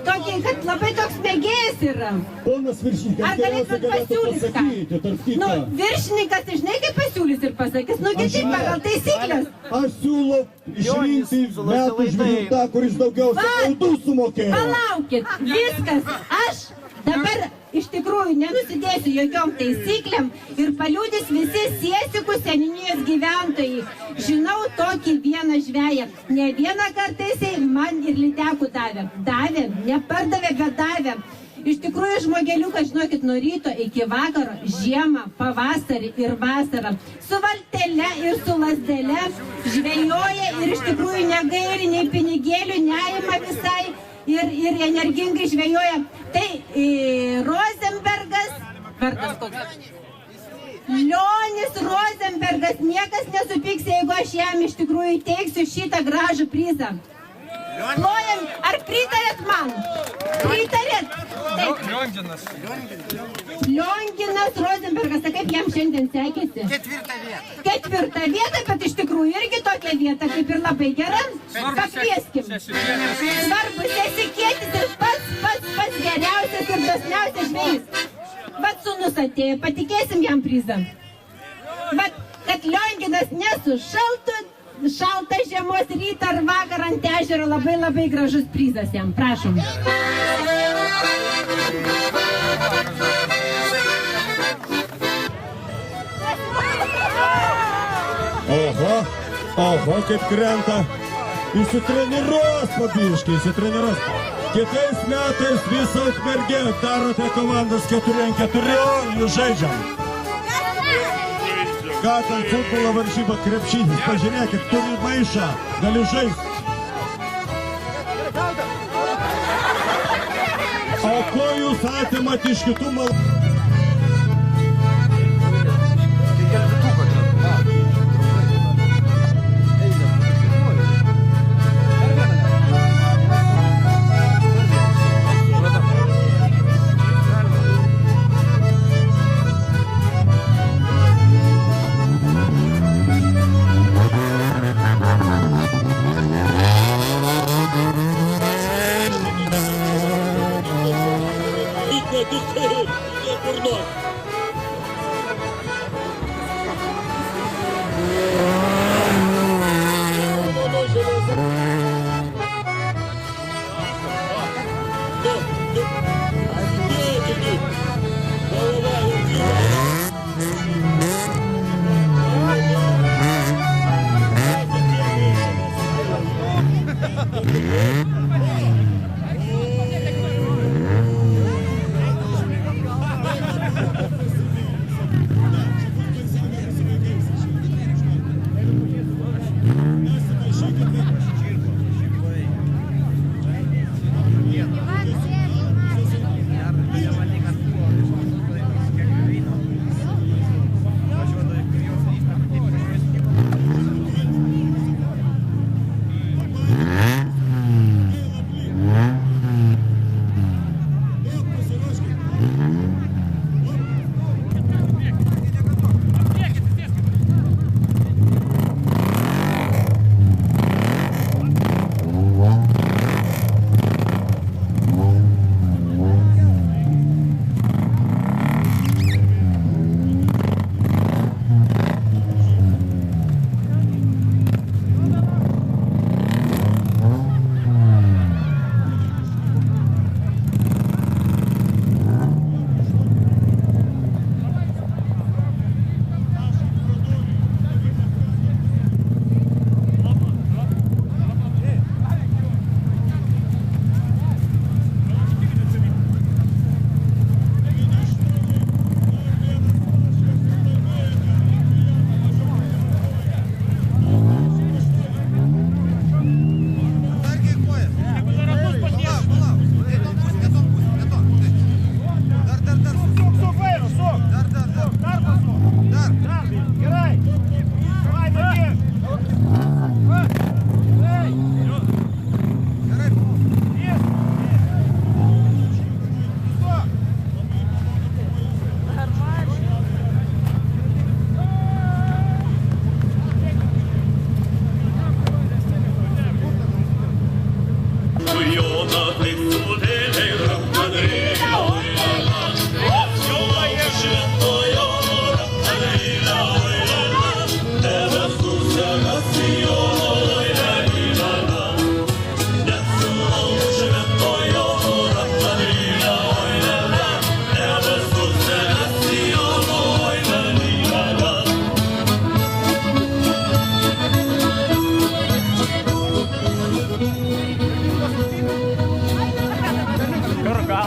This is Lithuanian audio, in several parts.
tokį, kad labai toks mėgėjas yra. Ponas viršininkas, Ar galėtumėt pasiūlyti ką? Nu, viršininkas, tai žinai, kaip pasiūlys ir pasakys, nu, kitaip pagal taisyklės. Aš siūlau išrinkti metų žvejų tą, kuris daugiausia baudų sumokėjo. Palaukit, viskas, aš dabar iš tikrųjų nenusidėsiu jokiom taisyklėm ir paliudys visi Siesikų seniūnijos gyventojai. Žinau tokį vieną žveją. Ne vieną kartą jisai man ir lydekų davė. Davė, nepardavė, bet davė. Iš tikrųjų, žmogeliukas, žinokit, nuo ryto iki vakaro, žiemą, pavasarį ir vasarą, su valtele ir su lasdele žvejoja ir iš tikrųjų negaili nei pinigėlių, neima visai. Ir energingai žvejoja. Tai Rozenbergas, vardas koks? Lionis Rozenbergas, niekas nesupyks, jeigu aš jam iš tikrųjų teiksiu šitą gražų prizą. Plojam, ar pritarėt man? Pritarėt? Lionginas. Lionginas Rozenbergas, tai kaip jam šiandien sekėsi? Ketvirtą vietą, bet iš tikrųjų irgi tokia vieta, kaip ir labai gera. Pakvieskim. Svarbus esikėtis ir pats geriausias ir dosniausias žvejys. Bet sūnus atėjo, patikėsim jam prizą. Bet kad Lionginas nesušaltų, šaltą žiemos rytą ar vakarą ant ežero, labai gražus prizas jam. Prašom. Oho, kaip krenta. Įsitreniruos pabiškai, įsitreniruos. Kitais metais visą Ukmergę darote komandas 4-4, jūs žaidžiam. Ką ten futbolo varžyba, krepšinis, pažiūrėkit, turi maišą, gali žaisti. O ko jūs atimat iš kitų malų?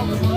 Gal